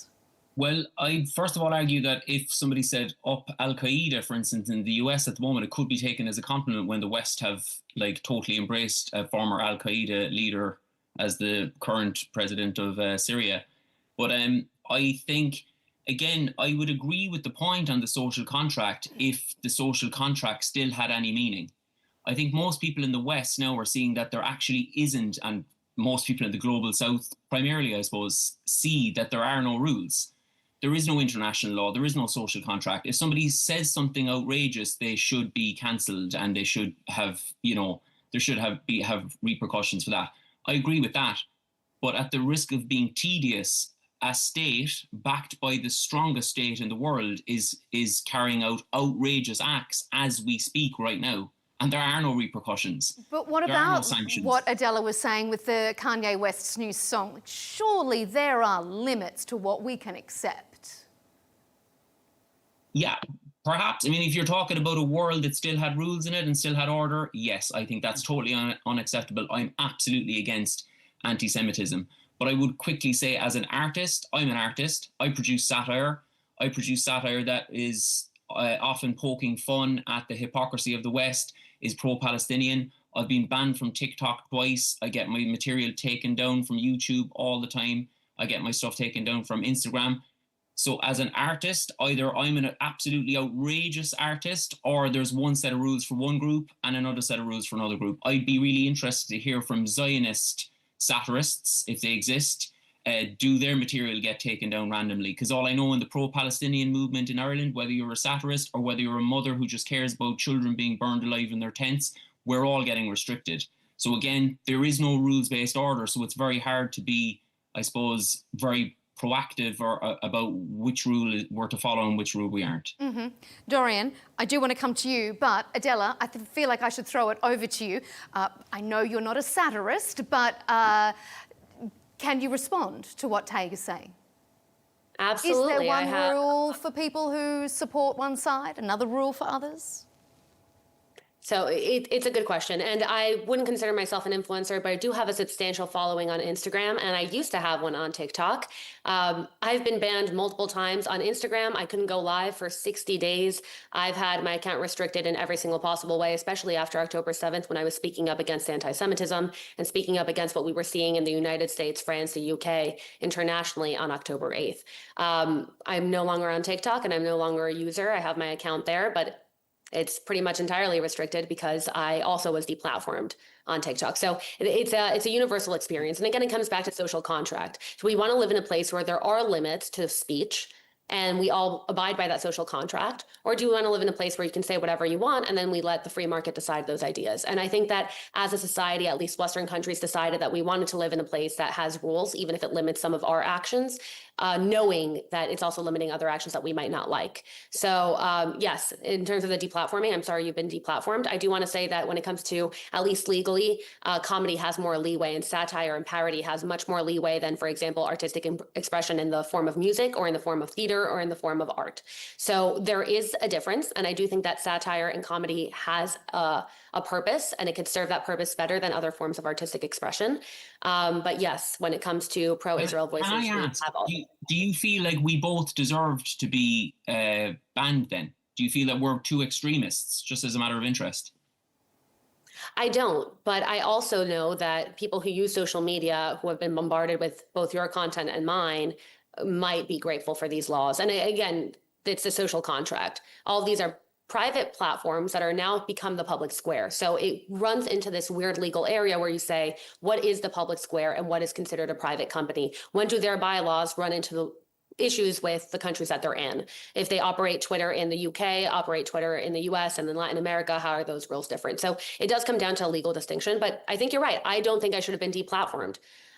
Well, I'd first of all argue that if somebody said up Al-Qaeda, for instance, in the US at the moment, it could be taken as a compliment when the West have totally embraced a former Al-Qaeda leader as the current president of Syria. But I think, again, I would agree with the point on the social contract if the social contract still had any meaning. I think most people in the West now are seeing that there actually isn't, and most people in the global South primarily, I suppose, see that there are no rules. There is no international law. There is no social contract. If somebody says something outrageous, they should be cancelled and they should have, there should have repercussions for that. I agree with that. But at the risk of being tedious, a state backed by the strongest state in the world is carrying out outrageous acts as we speak right now. And there are no repercussions. But what about what Adela was saying with the Kanye West's new song? Surely there are limits to what we can accept. Yeah, perhaps. I mean, if you're talking about a world that still had rules in it and still had order, yes, I think that's totally unacceptable. I'm absolutely against anti-Semitism. But I would quickly say, as an artist, I'm an artist. I produce satire. I produce satire that is often poking fun at the hypocrisy of the West, is pro-Palestinian. I've been banned from TikTok twice. I get my material taken down from YouTube all the time. I get my stuff taken down from Instagram. So as an artist, either I'm an absolutely outrageous artist or there's one set of rules for one group and another set of rules for another group. I'd be really interested to hear from Zionist satirists, if they exist. Do their material get taken down randomly? Because all I know in the pro-Palestinian movement in Ireland, whether you're a satirist or whether you're a mother who just cares about children being burned alive in their tents, we're all getting restricted. So again, there is no rules-based order. So it's very hard to be, I suppose, very proactive or about which rule we're to follow and which rule we aren't. Dorian, I do want to come to you, but Adela, I feel like I should throw it over to you. I know you're not a satirist, but can you respond to what Tadgh is saying? Absolutely. Is there one rule for people who support one side, another rule for others? So it's a good question. And I wouldn't consider myself an influencer, but I do have a substantial following on Instagram, and I used to have one on TikTok. I've been banned multiple times on Instagram. I couldn't go live for 60 days. I've had my account restricted in every single possible way, especially after October 7th, when I was speaking up against anti-Semitism and speaking up against what we were seeing in the United States, France, the UK, internationally on October 8th. I'm no longer on TikTok and I'm no longer a user. I have my account there, but it's pretty much entirely restricted because I also was deplatformed on TikTok. So it's a universal experience. And again, it comes back to social contract. So we want to live in a place where there are limits to speech and we all abide by that social contract? Or do we want to live in a place where you can say whatever you want and then we let the free market decide those ideas? And I think that as a society, at least Western countries decided that we wanted to live in a place that has rules, even if it limits some of our actions, knowing that it's also limiting other actions that we might not like. So yes, in terms of the deplatforming, I'm sorry you've been deplatformed. I do want to say that when it comes to, at least legally, comedy has more leeway and satire and parody has much more leeway than, for example, artistic expression in the form of music or in the form of theater or in the form of art. So there is a difference. And I do think that satire and comedy has a a purpose, and it could serve that purpose better than other forms of artistic expression. But yes, when it comes to pro-Israel voices, Can I ask, do you feel like we both deserved to be banned then? Do you feel that we're two extremists, just as a matter of interest? I don't, but I also know that people who use social media who have been bombarded with both your content and mine might be grateful for these laws. And again, it's a social contract. All of these are private platforms that are now become the public square. So it runs into this weird legal area where you say, what is the public square and what is considered a private company? When do their bylaws run into the issues with the countries that they're in? If they operate Twitter in the UK, operate Twitter in the US and in Latin America, how are those rules different? So it does come down to a legal distinction, but I think you're right. I don't think I should have been deplatformed.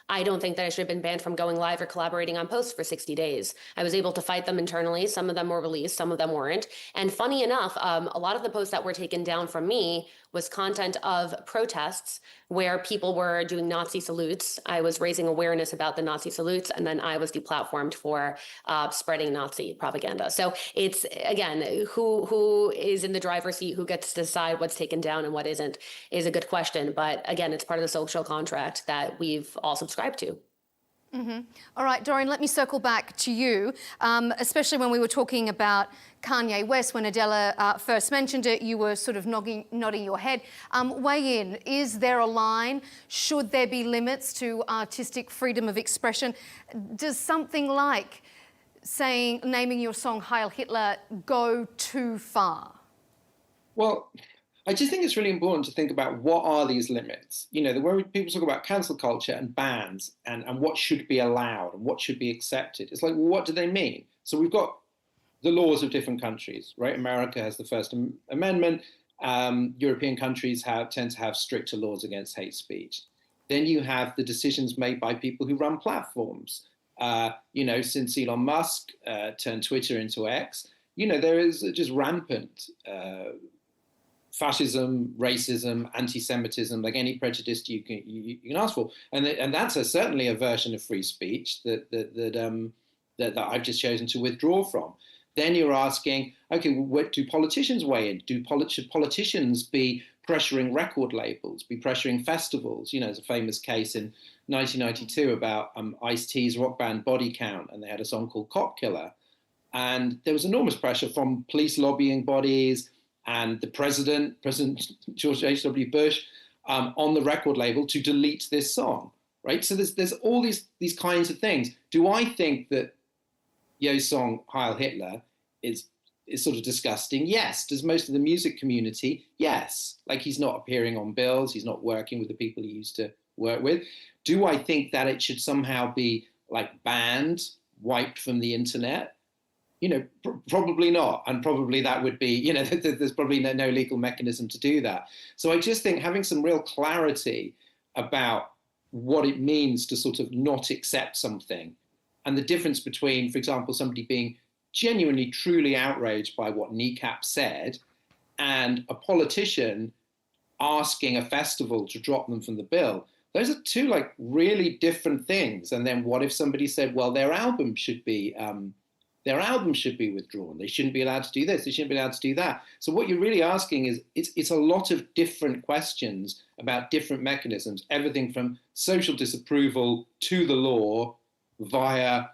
I don't think that I should have been banned from going live or collaborating on posts for 60 days. I was able to fight them internally. Some of them were released, some of them weren't. And funny enough, a lot of the posts that were taken down from me was content of protests where people were doing Nazi salutes. I was raising awareness about the Nazi salutes, and then I was deplatformed for spreading Nazi propaganda. So it's, again, who is in the driver's seat, who gets to decide what's taken down and what isn't, is a good question. But again, it's part of the social contract that we've all subscribed to. Mm-hmm. All right, Dorian, let me circle back to you, especially when we were talking about Kanye West. When Adela first mentioned it, you were sort of nodding your head. Weigh in. Is there a line? Should there be limits to artistic freedom of expression? Does something like naming your song Heil Hitler go too far? Well, I just think it's really important to think about what are these limits. You know, when people talk about cancel culture and bans and what should be allowed and what should be accepted, it's like, well, what do they mean? So we've got the laws of different countries, right? America has the First Amendment. European countries tend to have stricter laws against hate speech. Then you have the decisions made by people who run platforms. You know, since Elon Musk turned Twitter into X, you know, there is just rampant fascism, racism, anti-Semitism, like any prejudice you can ask for, and that's certainly a version of free speech that I've just chosen to withdraw from. Then you're asking, okay, well, what do politicians weigh in? Should politicians be pressuring record labels, be pressuring festivals? You know, there's a famous case in 1992 about Ice-T's rock band Body Count, and they had a song called Cop Killer, and there was enormous pressure from police lobbying bodies and the President George H.W. Bush, on the record label to delete this song, right? So there's all these kinds of things. Do I think that Yo's song Heil Hitler is sort of disgusting? Yes. Does most of the music community? Yes. Like, he's not appearing on bills, he's not working with the people he used to work with. Do I think that it should somehow be like banned, wiped from the internet? You know, probably not. And probably that would be, you know, there's probably no legal mechanism to do that. So I just think having some real clarity about what it means to sort of not accept something, and the difference between, for example, somebody being genuinely, truly outraged by what Kneecap said and a politician asking a festival to drop them from the bill. Those are two like really different things. And then what if somebody said, well, their album should be withdrawn. They shouldn't be allowed to do this. They shouldn't be allowed to do that. So what you're really asking is, it's a lot of different questions about different mechanisms, everything from social disapproval to the law via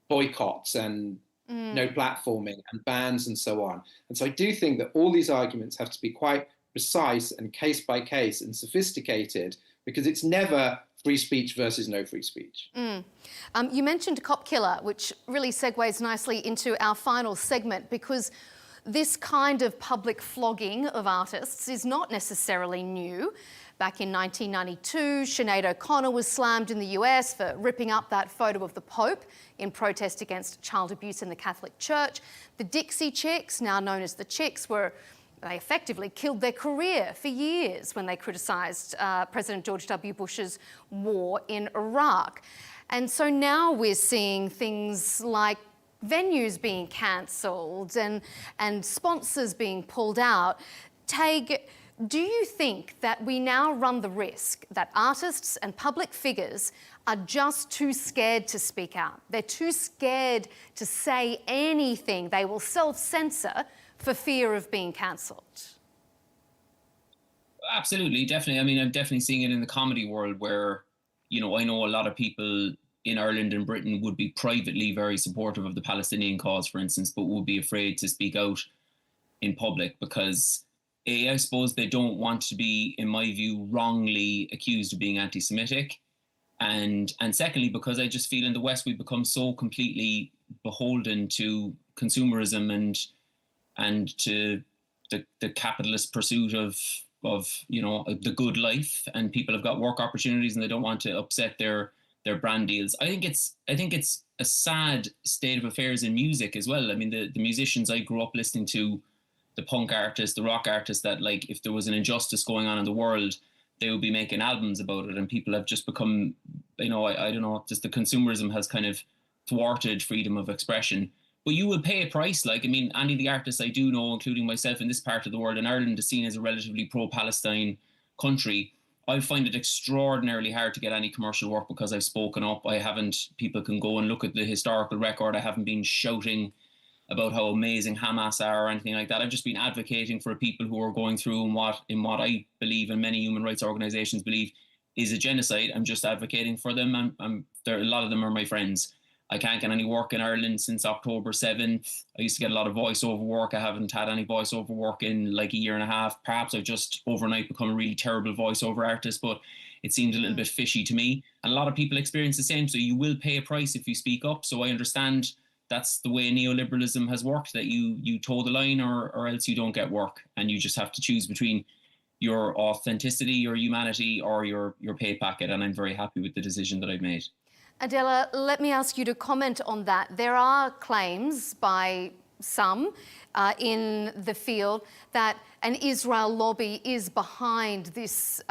boycotts and no platforming and bans and so on. And so I do think that all these arguments have to be quite precise and case by case and sophisticated, because it's never free speech versus no free speech. You mentioned Cop Killer, which really segues nicely into our final segment, because this kind of public flogging of artists is not necessarily new. Back in 1992, Sinead O'Connor was slammed in the US for ripping up that photo of the Pope in protest against child abuse in the Catholic Church. The Dixie Chicks, now known as the Chicks, they effectively killed their career for years when they criticised President George W. Bush's war in Iraq. And so now we're seeing things like venues being cancelled and sponsors being pulled out. Tadgh, do you think that we now run the risk that artists and public figures are just too scared to speak out? They're too scared to say anything. They will self-censor for fear of being cancelled? Absolutely, definitely. I mean, I'm definitely seeing it in the comedy world where, I know a lot of people in Ireland and Britain would be privately very supportive of the Palestinian cause, for instance, but would be afraid to speak out in public because I suppose they don't want to be, in my view, wrongly accused of being anti-Semitic. And secondly, because I just feel in the West we've become so completely beholden to consumerism and to the capitalist pursuit of the good life, and people have got work opportunities and they don't want to upset their brand deals. I think it's a sad state of affairs in music as well. I mean, the musicians I grew up listening to, the punk artists, the rock artists, that like if there was an injustice going on in the world, they would be making albums about it, and people have just become, I don't know, just the consumerism has kind of thwarted freedom of expression. But you will pay a price. Like, I mean, any of the artists I do know, including myself in this part of the world, in Ireland is seen as a relatively pro-Palestine country. I find it extraordinarily hard to get any commercial work because I've spoken up. People can go and look at the historical record. I haven't been shouting about how amazing Hamas are or anything like that. I've just been advocating for people who are going through in what I believe and many human rights organizations believe is a genocide. I'm just advocating for them. A lot of them are my friends. I can't get any work in Ireland since October 7th. I used to get a lot of voiceover work. I haven't had any voiceover work in like a year and a half. Perhaps I've just overnight become a really terrible voiceover artist, but it seemed a little bit fishy to me. And a lot of people experience the same. So you will pay a price if you speak up. So I understand that's the way neoliberalism has worked, that you toe the line or else you don't get work. And you just have to choose between your authenticity, your humanity, or your pay packet. And I'm very happy with the decision that I've made. Adela, let me ask you to comment on that. There are claims by some in the field that an Israel lobby is behind this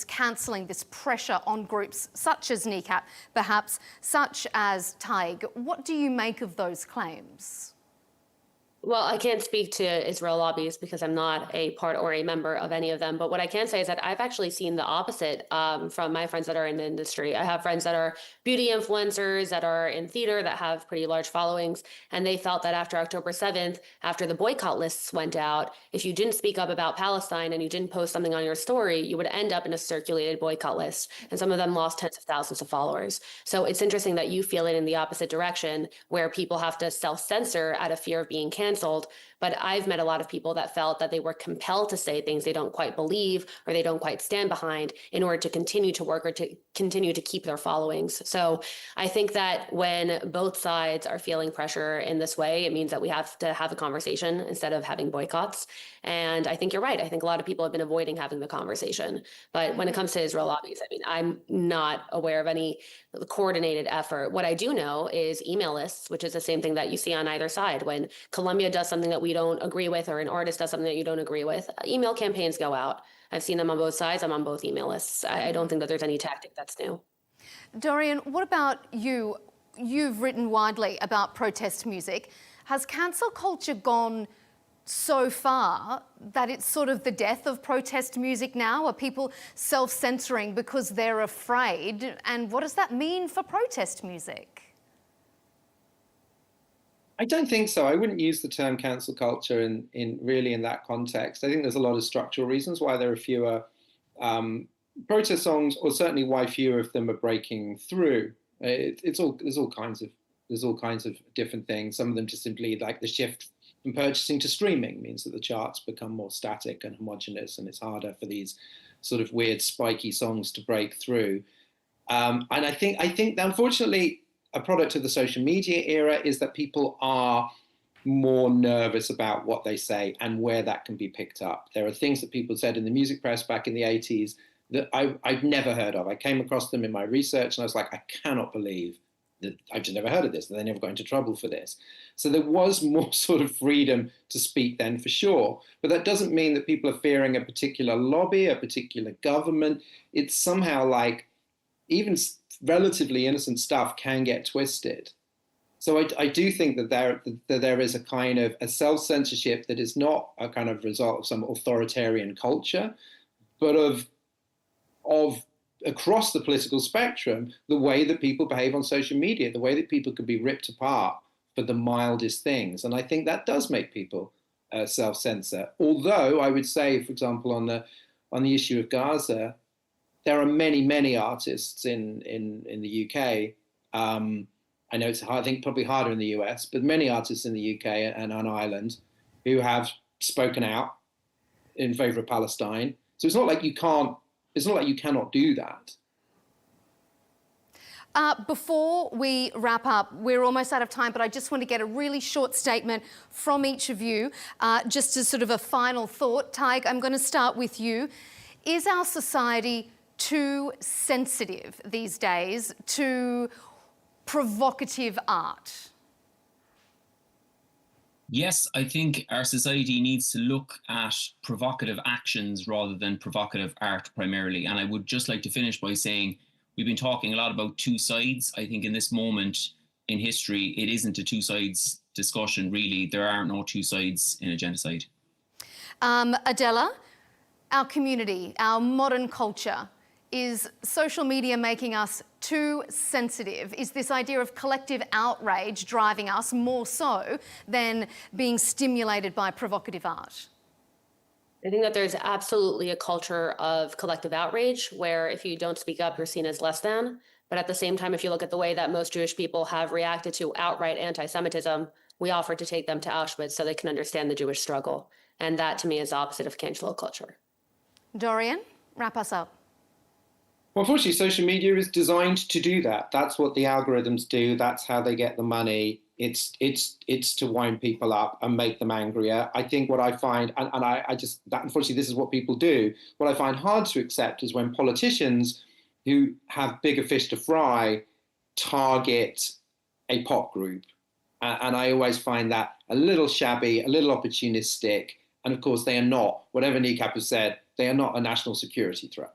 cancelling, this pressure on groups such as Kneecap, perhaps such as Tadgh. What do you make of those claims? Well, I can't speak to Israel lobbies because I'm not a part or a member of any of them. But what I can say is that I've actually seen the opposite from my friends that are in the industry. I have friends that are beauty influencers that are in theater that have pretty large followings. And they felt that after October 7th, after the boycott lists went out, if you didn't speak up about Palestine and you didn't post something on your story, you would end up in a circulated boycott list. And some of them lost tens of thousands of followers. So it's interesting that you feel it in the opposite direction, where people have to self-censor out of fear of being canceled. But I've met a lot of people that felt that they were compelled to say things they don't quite believe or they don't quite stand behind in order to continue to work or to continue to keep their followings. So I think that when both sides are feeling pressure in this way, it means that we have to have a conversation instead of having boycotts. And I think you're right. I think a lot of people have been avoiding having the conversation. But when it comes to Israel lobbies, I mean, I'm not aware of any coordinated effort. What I do know is email lists, which is the same thing that you see on either side. When Colombia does something that we don't agree with, or an artist does something that you don't agree with, email campaigns go out. I've seen them on both sides. I'm on both email lists. I don't think that there's any tactic that's new. Dorian, what about you? You've written widely about protest music. Has cancel culture gone so far that it's sort of the death of protest music now? Are people self-censoring because they're afraid? And what does that mean for protest music? I don't think so. I wouldn't use the term cancel culture in that context. I think there's a lot of structural reasons why there are fewer protest songs, or certainly why fewer of them are breaking through. There's all kinds of different things. Some of them just simply, like the shift from purchasing to streaming, means that the charts become more static and homogenous, and it's harder for these sort of weird spiky songs to break through. And I think that unfortunately, a product of the social media era is that people are more nervous about what they say and where that can be picked up. There are things that people said in the music press back in the 80s that I'd never heard of. I came across them in my research and I was like, I cannot believe that I've just never heard of this, that they never got into trouble for this. So there was more sort of freedom to speak then, for sure. But that doesn't mean that people are fearing a particular lobby, a particular government. It's somehow like even relatively innocent stuff can get twisted. So I do think that there is a kind of a self-censorship that is not a kind of result of some authoritarian culture, but of across the political spectrum, the way that people behave on social media, the way that people could be ripped apart for the mildest things. And I think that does make people self-censor. Although I would say, for example, on on the issue of Gaza, there are many, many artists in the UK. I know it's hard, I think probably harder in the US, but many artists in the UK and on Ireland who have spoken out in favour of Palestine. So it's not like you can't. It's not like you cannot do that. Before we wrap up, we're almost out of time, but I just want to get a really short statement from each of you, just as sort of a final thought. Tadgh, I'm going to start with you. Is our society too sensitive these days to provocative art? Yes, I think our society needs to look at provocative actions rather than provocative art primarily. And I would just like to finish by saying we've been talking a lot about two sides. I think in this moment in history, it isn't a two sides discussion, really. There are no two sides in a genocide. Adela, our community, our modern culture, is social media making us too sensitive? Is this idea of collective outrage driving us more so than being stimulated by provocative art? I think that there's absolutely a culture of collective outrage where if you don't speak up, you're seen as less than. But at the same time, if you look at the way that most Jewish people have reacted to outright anti-Semitism, we offer to take them to Auschwitz so they can understand the Jewish struggle. And that, to me, is the opposite of cancel culture. Dorian, wrap us up. Well, unfortunately, social media is designed to do that. That's what the algorithms do. That's how they get the money. It's to wind people up and make them angrier. I think what I find, and I just, that unfortunately, this is what people do. What I find hard to accept is when politicians who have bigger fish to fry target a pop group. And I always find that a little shabby, a little opportunistic. And of course, they are not, whatever Kneecap has said, they are not a national security threat.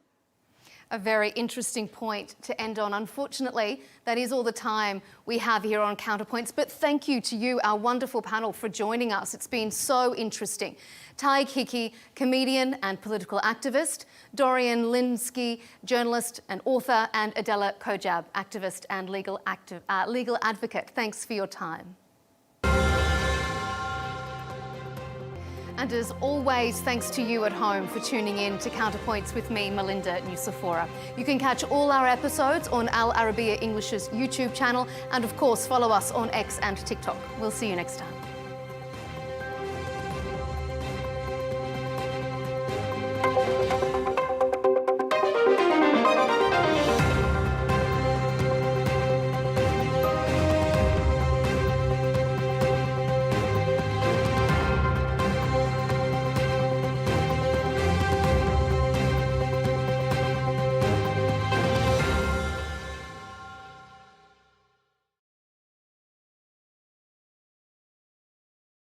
A very interesting point to end on. Unfortunately, that is all the time we have here on Counterpoints. But thank you to you, our wonderful panel, for joining us. It's been so interesting. Tadgh Hickey, comedian and political activist. Dorian Lynskey, journalist and author. And Adela Cojab, activist and legal advocate. Thanks for your time. And as always, thanks to you at home for tuning in to Counterpoints with me, Melinda Nucifora. You can catch all our episodes on Al Arabiya English's YouTube channel and of course follow us on X and TikTok. We'll see you next time.